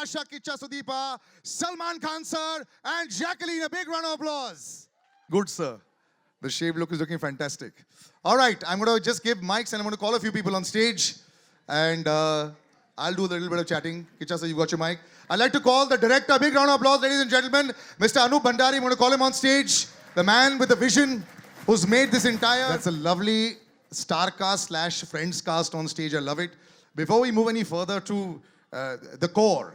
Tasha, Kichcha Sudeepa, Salman Khan sir, and Jacqueline. A big round of applause. Good, sir. The shaved look is looking fantastic. All right, I'm going to just give mics and I'm going to call a few people on stage. And I'll do a little bit of chatting. Kichcha, sir, you got your mic. I'd like to call the director. Big round of applause, ladies and gentlemen. Mr. Anup Bhandari, I'm going to call him on stage. The man with the vision who's made this entire... That's a lovely star cast / friends cast on stage. I love it. Before we move any further to the core,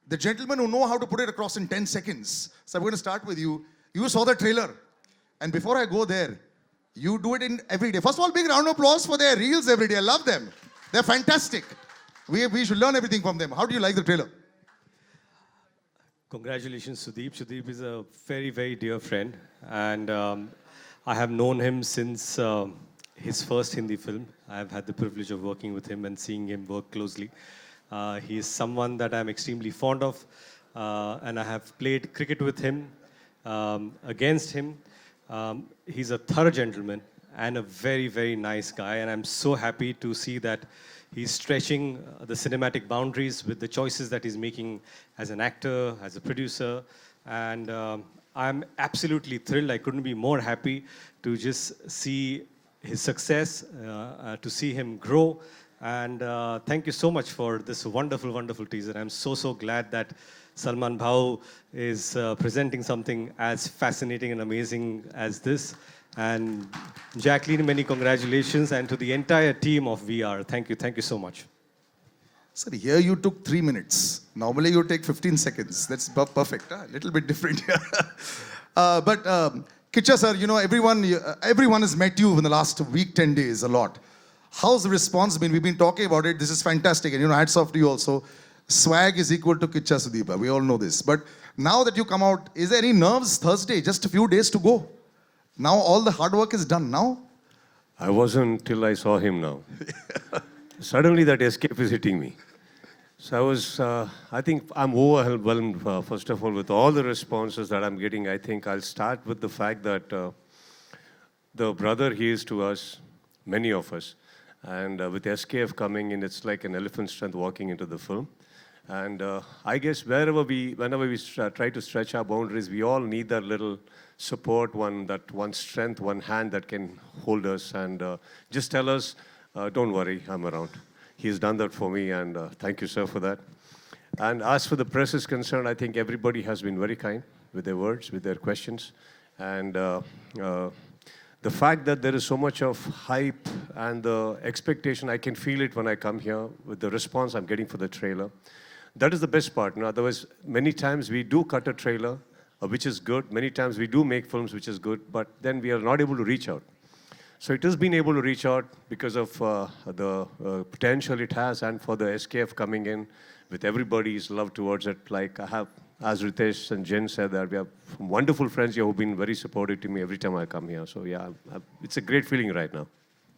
the gentlemen who know how to put it across in 10 seconds. So I'm going to start with you. You saw the trailer. And before I go there, you do it in every day. First of all, big round of applause for their reels every day. I love them. They're fantastic. We should learn everything from them. How do you like the trailer? Congratulations, Sudeep. Sudeep is a very, very dear friend. And I have known him since his first Hindi film. I have had the privilege of working with him and seeing him work closely. He is someone that I'm extremely fond of. And I have played cricket with him, against him. He's a thorough gentleman and a very, very nice guy. And I'm so happy to see that he's stretching the cinematic boundaries with the choices that he's making as an actor, as a producer. And I'm absolutely thrilled. I couldn't be more happy to just see his success, to see him grow. And thank you so much for this wonderful, wonderful teaser. I'm so, so glad that Salman Bhau is presenting something as fascinating and amazing as this. And Jacqueline, many congratulations. And to the entire team of VR, thank you so much. Sir, here you took 3 minutes. Normally you take 15 seconds. That's perfect. A little bit different here. But Kichcha sir, you know, everyone has met you in the last week, 10 days, a lot. How's the response been? We've been talking about it. This is fantastic. And, you know, hats off to you also. Swag is equal to Kichcha Sudeepa. We all know this. But now that you come out, is there any nerves? Thursday, just a few days to go. Now all the hard work is done now? I wasn't till I saw him now. Suddenly that escape is hitting me. So I think I'm overwhelmed, first of all, with all the responses that I'm getting. I think I'll start with the fact that the brother he is to us, many of us, and with SKF coming in, it's like an elephant strength walking into the film. And I guess whenever we try to stretch our boundaries, we all need that little support, one strength, one hand that can hold us and just tell us, don't worry, I'm around. He's done that for me, and thank you, sir, for that. And as for the press is concerned, I think everybody has been very kind with their words, with their questions. And the fact that there is so much of hype and the expectation, I can feel it when I come here with the response I'm getting for the trailer. That is the best part. You know? Otherwise, many times we do cut a trailer, which is good. Many times we do make films, which is good, but then we are not able to reach out. So it has been able to reach out because of the potential it has, and for the SKF coming in with everybody's love towards it. Like I have, as Ritesh and Jen said, that we have wonderful friends here who've been very supportive to me every time I come here. So yeah, it's a great feeling right now.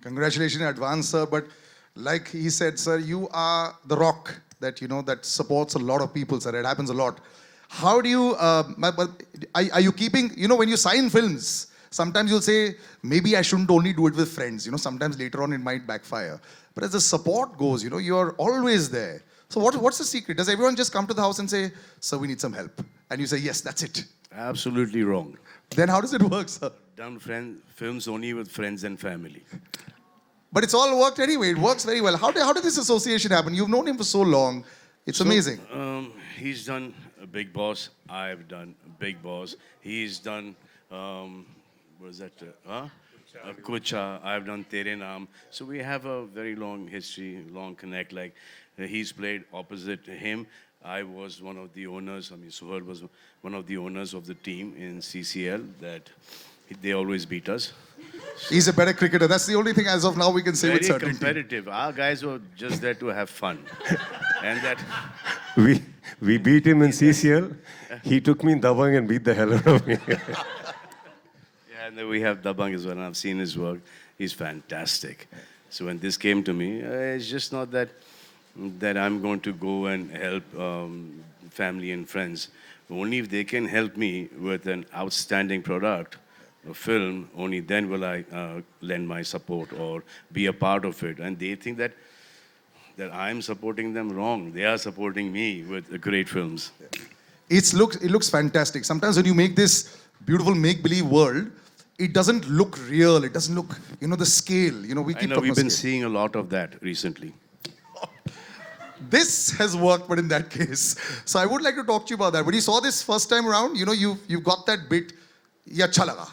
Congratulations in advance, sir. But like he said, sir, you are the rock that, you know, that supports a lot of people, sir. It happens a lot. How do you, are you keeping, you know, when you sign films, sometimes you'll say, maybe I shouldn't only do it with friends. You know, sometimes later on it might backfire. But as the support goes, you know, you're always there. So what's the secret? Does everyone just come to the house and say, sir, we need some help? And you say, yes, that's it. Absolutely wrong. Then how does it work, sir? Done films only with friends and family. But it's all worked anyway. It works very well. How did this association happen? You've known him for so long. It's amazing. He's done Big Boss. I've done Big Boss. He's done, what is that? Kichcha. I've done Tere Naam. So we have a very long history, long connect. Like he's played opposite him. I was one of the owners. I mean, Suhar was one of the owners of the team in CCL that they always beat us. He's a better cricketer. That's the only thing as of now we can say with Very certainty. competitive. Our guys were just there to have fun. And that... We beat him in CCL. He took me in Dabang and beat the hell out of me. Yeah, and then we have Dabang as well, and I've seen his work. He's fantastic. So when this came to me, it's just not that I'm going to go and help family and friends. Only if they can help me with an outstanding product, a film, only then will I lend my support or be a part of it. And they think that that I'm supporting them wrong. They are supporting me with great films. It looks fantastic. Sometimes when you make this beautiful make-believe world, it doesn't look real. It doesn't look, the scale. We I keep know talking we've been about scale. seeing a lot of that recently. This has worked, but in that case. So I would like to talk to you about that. When you saw this first time around, you got that bit, ye acha laga.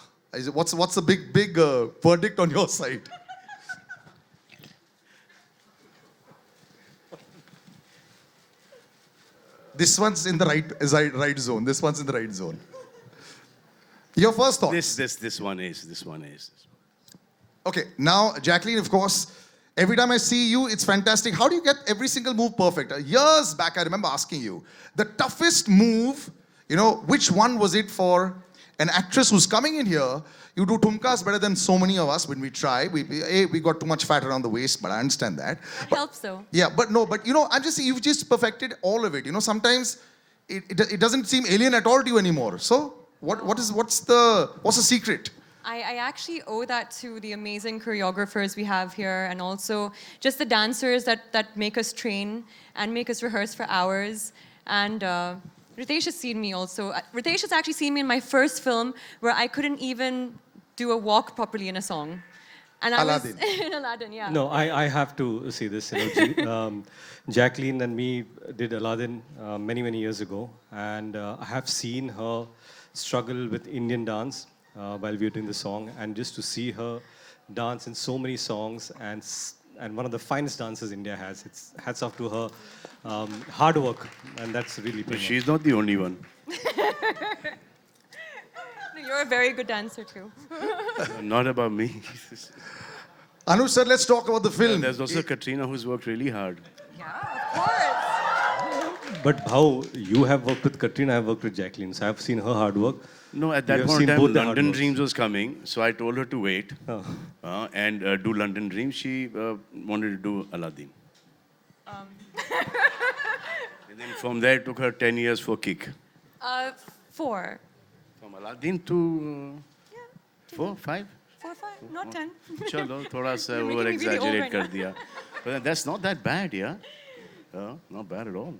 What's the big verdict on your side? This one's in the right zone. This one's in the right zone. Your first thought. This one is. Okay, now Jacqueline, of course, every time I see you, it's fantastic. How do you get every single move perfect? Years back, I remember asking you, the toughest move, which one was it for an actress who's coming in here? You do tumkas better than so many of us when we try. We got too much fat around the waist, but I understand that. It helps though. Yeah, but I'm just saying, you've just perfected all of it. Sometimes it doesn't seem alien at all to you anymore. So what's the secret? I actually owe that to the amazing choreographers we have here, and also just the dancers that make us train and make us rehearse for hours. And Ritesh has seen me also. Ritesh has actually seen me in my first film where I couldn't even do a walk properly in a song. And Aladdin. I was in Aladdin, yeah. No, I have to see this. Jacqueline and me did Aladdin many years ago, and I have seen her struggle with Indian dance while we were doing the song, and just to see her dance in so many songs, and one of the finest dances India has. It's hats off to her hard work, and that's really. But she's not the only one. You're a very good dancer too. Not about me. Anuj sir, let's talk about the film. There's also Katrina who's worked really hard. Yeah, of course. But how you have worked with Katrina, I have worked with Jacqueline, so I have seen her hard work. No, at You that have point seen in both time, the hard London works. Dreams was coming, so I told her to wait Oh. and do London Dreams. She wanted to do Aladdin. And then from there, it took her 10 years for Kick. 4. From Aladdin to 4, 5? 4, 5, not 10. Chalo, thoda sa You're making me over really exaggerate old kar right diya. But that's not that bad, yeah? Not bad at all.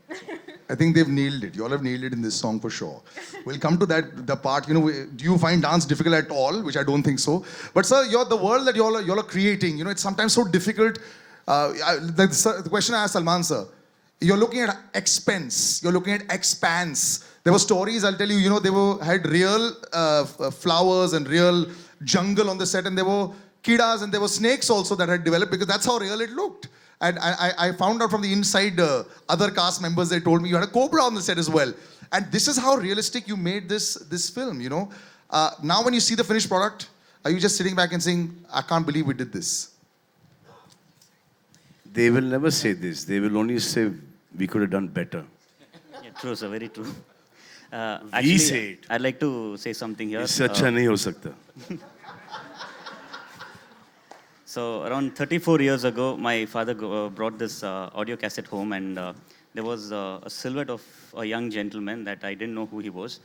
I think they've nailed it. You all have nailed it in this song for sure. We'll come to the part, do you find dance difficult at all? Which I don't think so. But sir, the world that you all are creating, it's sometimes so difficult. The question I asked Salman sir, you're looking at expense, you're looking at expanse. There were stories, I'll tell you, they had real flowers and real jungle on the set, and there were kidas and there were snakes also that had developed, because that's how real it looked. And I found out from the inside other cast members, they told me you had a cobra on the set as well. And this is how realistic you made this film, Now when you see the finished product, are you just sitting back and saying, I can't believe we did this? They will never say this. They will only say, we could have done better. Yeah, true, sir, very true. We say it. I'd like to say something here. इससे अच्छा नहीं हो सकता. So around 34 years ago, my father brought this audio cassette home, and there was a silhouette of a young gentleman that I didn't know who he was.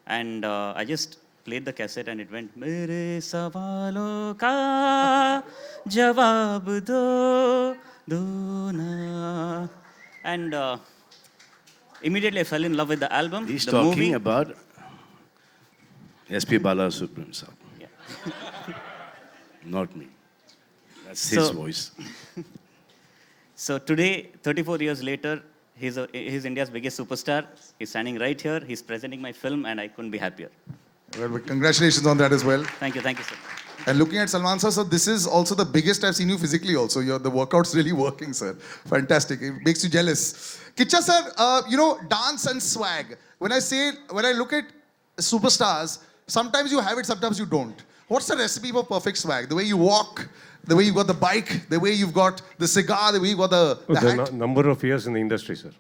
And I just played the cassette and it went, Mere sawalon ka jawab do na. And immediately I fell in love with the album. He's the talking movie. about S.P. Balasubramanian sir. Yeah. Not me. That's his So- voice. So today, 34 years later, he's India's biggest superstar. He's standing right here. He's presenting my film, and I couldn't be happier. Well, but congratulations on that as well. Thank you, sir. And looking at Salman sir, this is also the biggest I've seen you physically also. The workout's really working, sir. Fantastic. It makes you jealous. Kichcha sir, dance and swag. When I look at superstars, sometimes you have it, sometimes you don't. What's the recipe for perfect swag? The way you walk, the way you've got the bike, the way you've got the cigar, the way you've got the hat? Number of years in the industry, sir.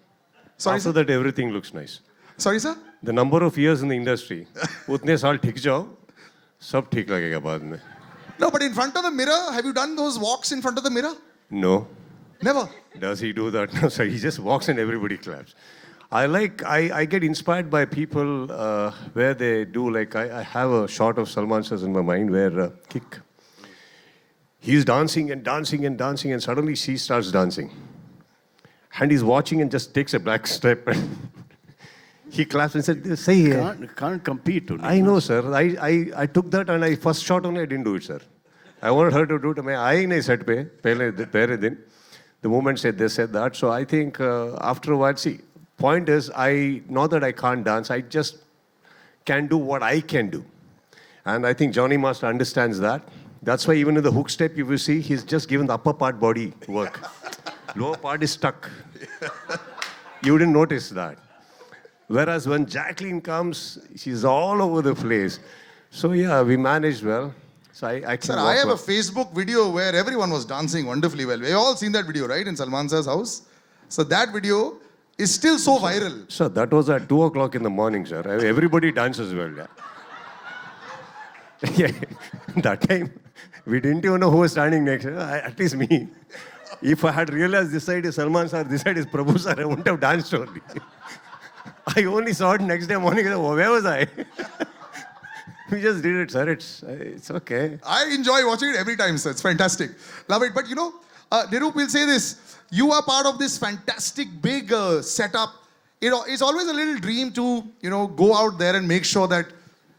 Sorry, After sir? that, everything looks nice. Sorry, sir? The number of years in the industry, उतने साल ठीक जाओ, सब ठीक लगेगा बाद में. No, but in front of the mirror, have you done those walks in front of the mirror? No. Never. Does he do that? No, sir. He just walks and everybody claps. I get inspired by people where they do, like, I have a shot of Salman sir in my mind where He's dancing and dancing and dancing, and suddenly she starts dancing. and he's watching and just takes a black step and he claps and said, say here. Can't compete. Only. I know, sir. I took that and I first shot only I didn't do it, sir. I wanted her to do it. I nahi set pe, pehle din. The moment said they said that. So I think after a while, see, point is, not that I can't dance, I just can do what I can do. And I think Johnny Master understands that. That's why even in the hook step, you will see, he's just given the upper part body work. Lower part is stuck. You didn't notice that. Whereas when Jacqueline comes, she's all over the place. So yeah, we managed well. So I can Sir, I have a Facebook video where everyone was dancing wonderfully well. We've all seen that video, right, in Salman sir's house? So that video is still so viral. Sir, that was at 2 o'clock in the morning, sir. Everybody dances well. Yeah. Yeah. That time, we didn't even know who was standing next. At least me. If I had realized this side is Salman sir, this side is Prabhu sir, I wouldn't have danced only. I only saw it next day morning. Where was I? We just did it, sir. It's okay. I enjoy watching it every time, sir. It's fantastic. Love it. But you know, Nirup will say this. You are part of this fantastic big setup. You know, it's always a little dream to, go out there and make sure that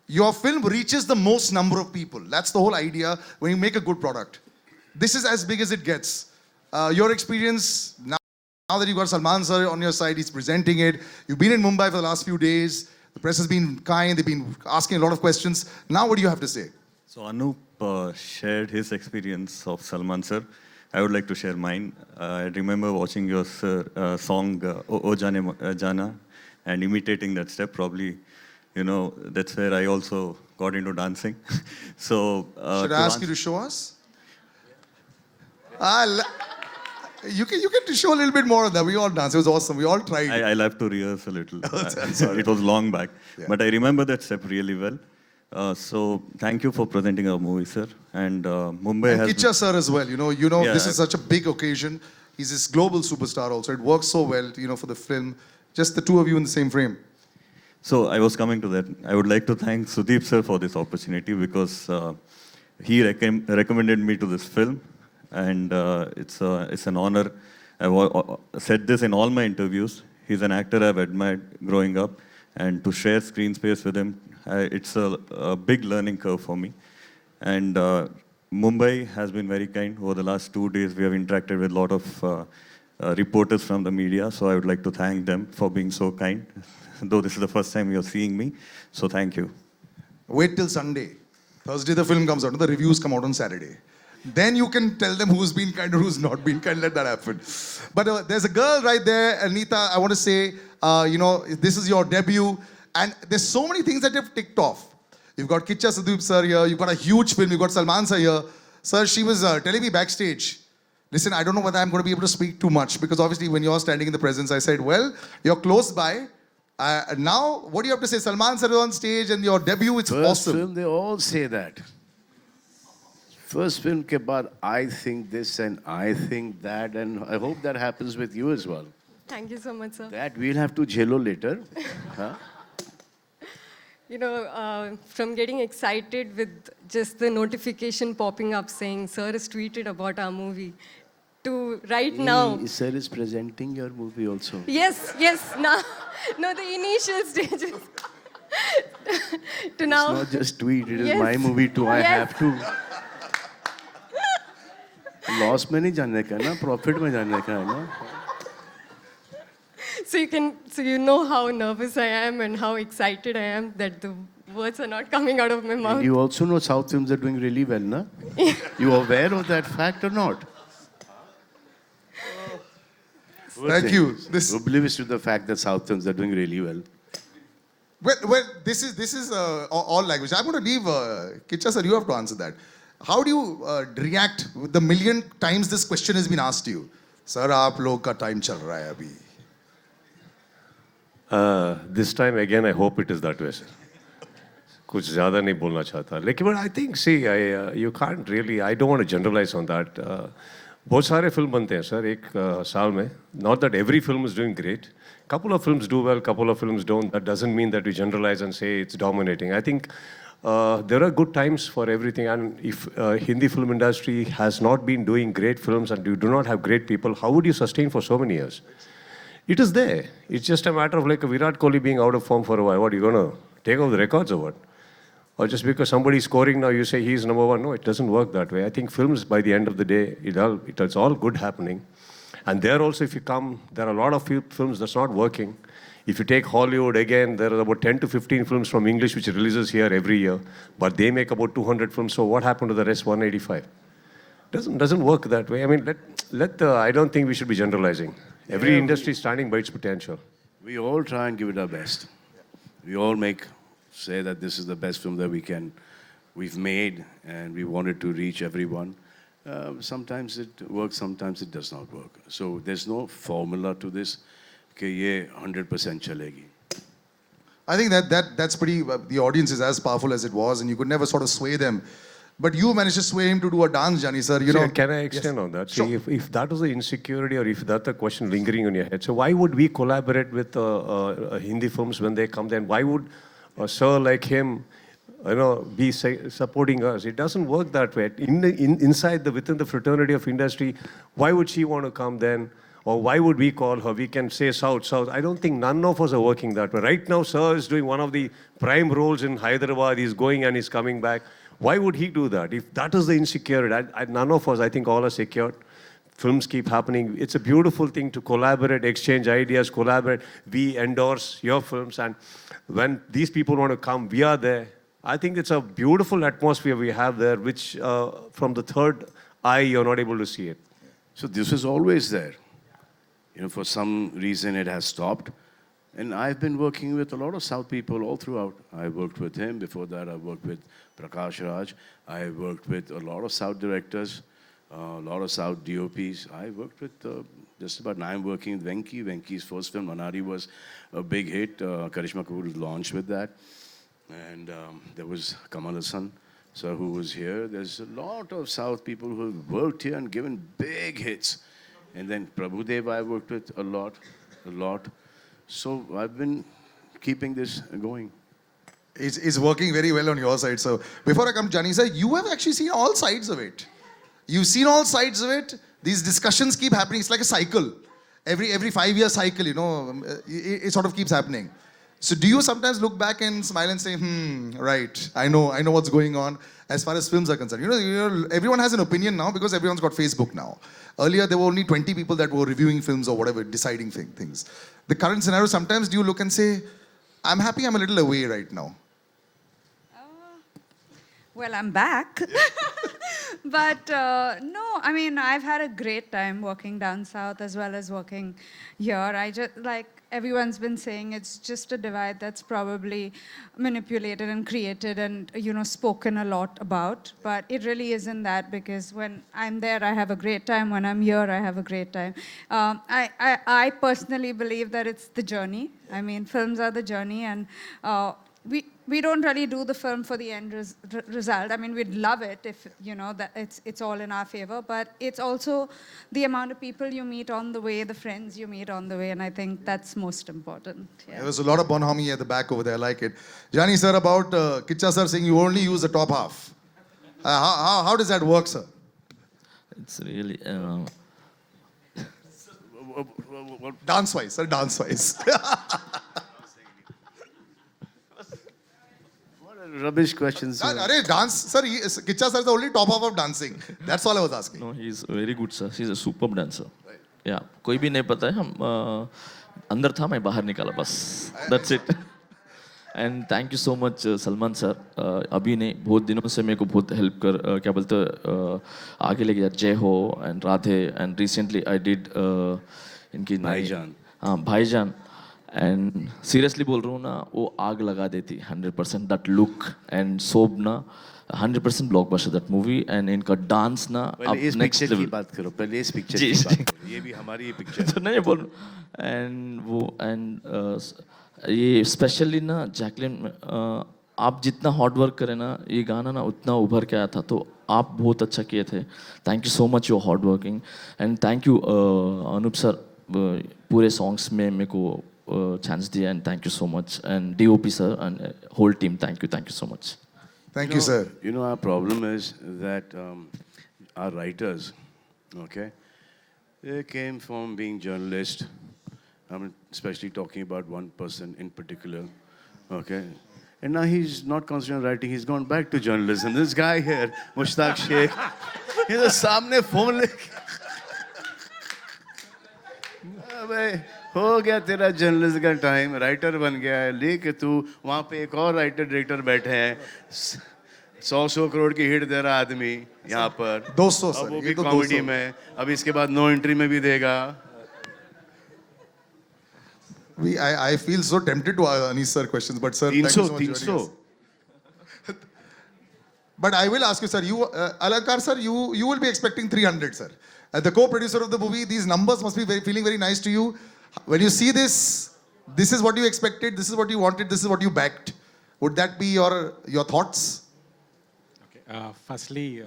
your film reaches the most number of people. That's the whole idea when you make a good product. This is as big as it gets. Your experience, now that you've got Salman sir on your side, he's presenting it. You've been in Mumbai for the last few days. The press has been kind. They've been asking a lot of questions. Now what do you have to say? So Anup shared his experience of Salman sir. I would like to share mine. I remember watching your song O Jane Jana and imitating that step. Probably, that's where I also got into dancing. So should I ask you to show us? You can show a little bit more of that. We all danced. It was awesome. We all tried. I'll have to rehearse a little. It was long back. Yeah. But I remember that step really well. So thank you for presenting our movie, sir. And Mumbai and has... Kichcha sir as well. Yeah, this is such a big occasion. He's this global superstar also. It works so well, for the film. Just the two of you in the same frame. So I was coming to that. I would like to thank Sudeep sir for this opportunity because he recommended me to this film. And it's an honor. I've said this in all my interviews. He's an actor I've admired growing up. And to share screen space with him, it's a big learning curve for me. And Mumbai has been very kind. Over the last 2 days, we have interacted with a lot of reporters from the media. So I would like to thank them for being so kind. Though this is the first time you're seeing me. So thank you. Wait till Sunday. Thursday the film comes out. The reviews come out on Saturday. Then you can tell them who's been kind or who's not been kind. Let that happen. But there's a girl right there, Anita. I want to say, this is your debut. And there's so many things that you've ticked off. You've got Kichcha Sudeepa sir here. You've got a huge film. You've got Salman sir here. Sir, she was telling me backstage, listen, I don't know whether I'm going to be able to speak too much. Because obviously when you're standing in the presence, I said, well, you're close by. Now, what do you have to say? Salman sir is on stage and your debut, it's First awesome. film, they all say that. First film ke baad, I think this and I think that, and I hope that happens with you as well. Thank you so much, sir. That we'll have to jello later. Huh? From getting excited with just the notification popping up saying, sir has tweeted about our movie, to right now. Sir is presenting your movie also. Yes, now, no, the initial stages. To now. It's not just tweet, it is Yes. my movie too, I Yes. have to. Loss में नहीं जानने का ना, profit में जानने का है ना. So you know how nervous I am and how excited I am that the words are not coming out of my mouth. And you also know South films are doing really well, na? You are aware of that fact or not? Thank you. Oblivious to the fact that South films are doing really well. Well, this is all language. I'm going to leave Kichcha sir. You have to answer that. How do you react with the million times this question has been asked to you? Sir, aap log ka time chal raha hai abhi. This time again, I hope it is that way, sir. कुछ ज़्यादा नहीं बोलना चाहता. लेकिन but I think, see, you can't really. I don't want to generalize on that. बहुत सारे film बनते हैं, sir, एक साल में. Not that every film is doing great. Couple of films do well, couple of films don't. That doesn't mean that we generalize and say it's dominating. I think there are good times for everything. And if Hindi film industry has not been doing great films and you do not have great people, how would you sustain for so many years? It is there. It's just a matter of like a Virat Kohli being out of form for a while. What, are you going to take off the records or what? Or just because somebody's scoring now, you say he's number one. No, it doesn't work that way. I think films, by the end of the day, it's all good happening. And there also, if you come, there are a lot of films that's not working. If you take Hollywood, again, there are about 10 to 15 films from English which releases here every year. But they make about 200 films. So what happened to the rest 185? Doesn't work that way. I mean, I don't think we should be generalizing. Every industry is standing by its potential. We all try and give it our best. We all say that this is the best film that we've made, and we wanted to reach everyone. Sometimes it works, sometimes it does not work. So there's no formula to this. कि ये 100% चलेगी. I think that's pretty. The audience is as powerful as it was, and you could never sort of sway them. But you managed to sway him to do a dance, Jani sir. You know. Can I extend on that? Sure. See, if that was the insecurity, or if that's the question lingering on your head, so why would we collaborate with Hindi films when they come? Then why would a sir like him, be supporting us? It doesn't work that way. Within the fraternity of industry, why would she want to come then? Or why would we call her? We can say South. I don't think none of us are working that way. Right now, sir is doing one of the prime roles in Hyderabad. He's going and he's coming back. Why would he do that? If that is the insecurity, none of us, I think all are secured. Films keep happening. It's a beautiful thing to collaborate, exchange ideas, collaborate. We endorse your films. And when these people want to come, we are there. I think it's a beautiful atmosphere we have there, which from the third eye, you're not able to see it. So this is always there. For some reason it has stopped. And I've been working with a lot of South people all throughout. I worked with him. Before that, I worked with Prakash Raj. I worked with a lot of South directors, a lot of South DOPs. I worked with just about 9 working with Venki. Venki's first film, Manari, was a big hit. Karishma Kapoor launched with that. And there was Kamal Hassan, sir, who was here. There's a lot of South people who have worked here and given big hits. And then Prabhudev I worked with a lot. So I've been keeping this going. It's working very well on your side. So before I come to Jani sir, you have actually seen all sides of it. You've seen all sides of it. These discussions keep happening. It's like a cycle. Every 5-year cycle, it sort of keeps happening. So do you sometimes look back and smile and say, right, I know what's going on as far as films are concerned. Everyone has an opinion now because everyone's got Facebook now. Earlier, there were only 20 people that were reviewing films or whatever, deciding things. The current scenario, sometimes do you look and say, I'm happy I'm a little away right now? Well, I'm back. But no, I mean, I've had a great time working down south as well as working here. I just, like everyone's been saying, it's just a divide that's probably manipulated and created and, spoken a lot about. But it really isn't that, because when I'm there, I have a great time. When I'm here, I have a great time. I personally believe that it's the journey. I mean, films are the journey, and we don't really do the film for the end result. I mean, we'd love it if, that it's all in our favor, but it's also the amount of people you meet on the way, the friends you meet on the way, and I think that's most important. Yeah. There was a lot of bonhomie at the back over there. I like it. Jani sir, about Kichcha sir saying you only use the top half. How does that work, sir? It's really... Dance-wise, sir, dance-wise. Rubbish questions. Dance, sir. Kichcha sir is the only top half of dancing. That's all I was asking. No, he's very good, sir. He's a superb dancer. Right. Yeah. कोई भी नहीं पता है हम अंदर था मैं बाहर निकाला बस. That's it. And thank you so much, Salman sir. अभी नहीं बहुत दिनों से मेरे को बहुत help कर क्या बोलते आगे लेके जा जय हो and Radhe and recently I did इनकी भाईजान. हाँ भाईजान. And seriously बोल रहा हूँ ना वो आग लगा देती 100%. That look and soap ना 100% blockbuster that movie, and इनका dance ना पहले इस पिक्चर की बात करो. पहले इस पिक्चर की बात करो. ये भी हमारी पिक्चर. तो नहीं बोल and वो and ये specially ना जैकलिन आप जितना hard work करें ना ये गाना ना उतना उभर के आया था, तो आप बहुत अच्छा किए थे. Thank you so much, you're hard working, and thank you Anup sir पूरे songs में मेरे को chance diya, and thank you so much, and DOP sir and whole team, thank you so much. Thank you, sir. Our problem is that our writers, okay, they came from being journalists, I'm especially talking about one person in particular. Okay. And now he's not concentrating on writing, he's gone back to journalism. This guy here, Mushtaq Sheikh, he's a सामने phone लेके अबे हो गया तेरा journalism का time, writer बन गया है, लेके तू वहाँ पे एक और राइटर डायरेक्टर बैठे हैं, 100 करोड़ की हिट दे रहा आदमी यहाँ पर, 200 अब सर, वो ये भी तो कॉमेडी 200। में, अब इसके बाद नो एंट्री में भी देगा. I feel so tempted to ask Anish sir questions, but sir, thank you so much for joining 300. us. But I will ask you, sir. Alankar sir, you will be expecting 300, sir. As the co-producer of the movie, these numbers must be feeling very nice to you. When you see this, this is what you expected, this is what you wanted, this is what you backed. Would that be your thoughts? Okay. Firstly,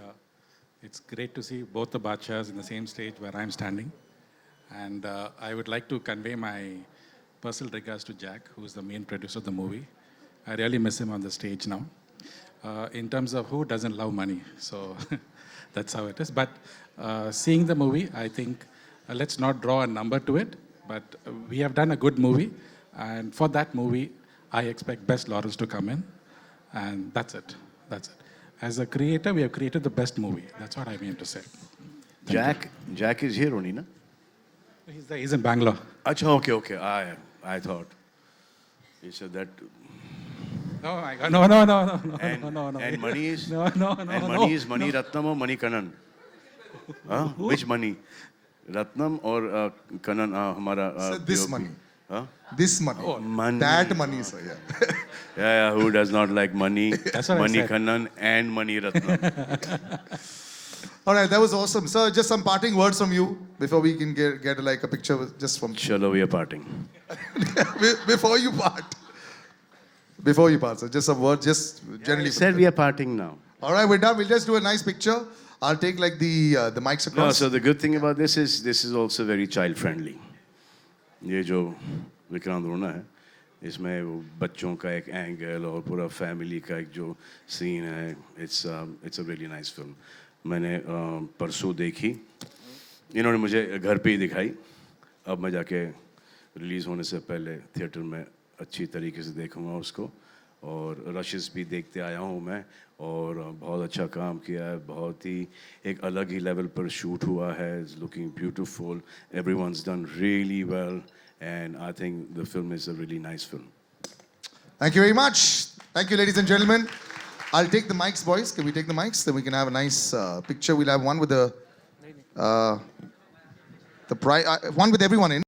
it's great to see both the Badshahs in the same stage where I'm standing. And I would like to convey my personal regards to Jack, who's the main producer of the movie. I really miss him on the stage now. In terms of who doesn't love money, so that's how it is. But seeing the movie, I think let's not draw a number to it, but we have done a good movie, and for that movie, I expect best laurels to come in, and that's it. That's it. As a creator, we have created the best movie. That's what I mean to say. Jack is here only, na? He's in Bangalore. Acha, okay. I thought he said that. No, my God. No. And money is No. And money is Mani Ratnam or Mani Kannan? Huh? Which money? Ratnam or Kannan? Hamara. Sir, this POP? money. Huh? This money. Money. That money, sir. Yeah. Yeah. Who does not like money? That's what I Mani said. Kannan and Mani Ratnam. All right, that was awesome, sir. Just some parting words from you before we can get like a picture just from Chalo, we are parting. before you part. Before you part, sir. Just some words, just generally. I said we are parting now. All right, we're done. We'll just do a nice picture. I'll take like the mics across. No, so the good thing about this is also very child friendly. ये जो विक्रांत रोना है, इसमें वो बच्चों का एक angle और पूरा फैमिली का एक जो सीन है, it's a really nice film. मैंने परसों देखी, इन्होंने मुझे घर पे ही दिखाई, अब मैं जाके रिलीज़ होने से पहले थिएटर में अच्छी तरीके से देखूंगा उसको, और रशेस भी देखते आया हूँ मैं, और बहुत अच्छा काम किया है, बहुत ही एक अलग ही लेवल पर शूट हुआ है, it's looking beautiful, everyone's done really well, and I think the film is a really nice film. Thank you very much. Thank you, ladies and gentlemen. I'll take the mics, boys. Can we take the mics? Then we can have a nice picture. We'll have one with one with everyone in.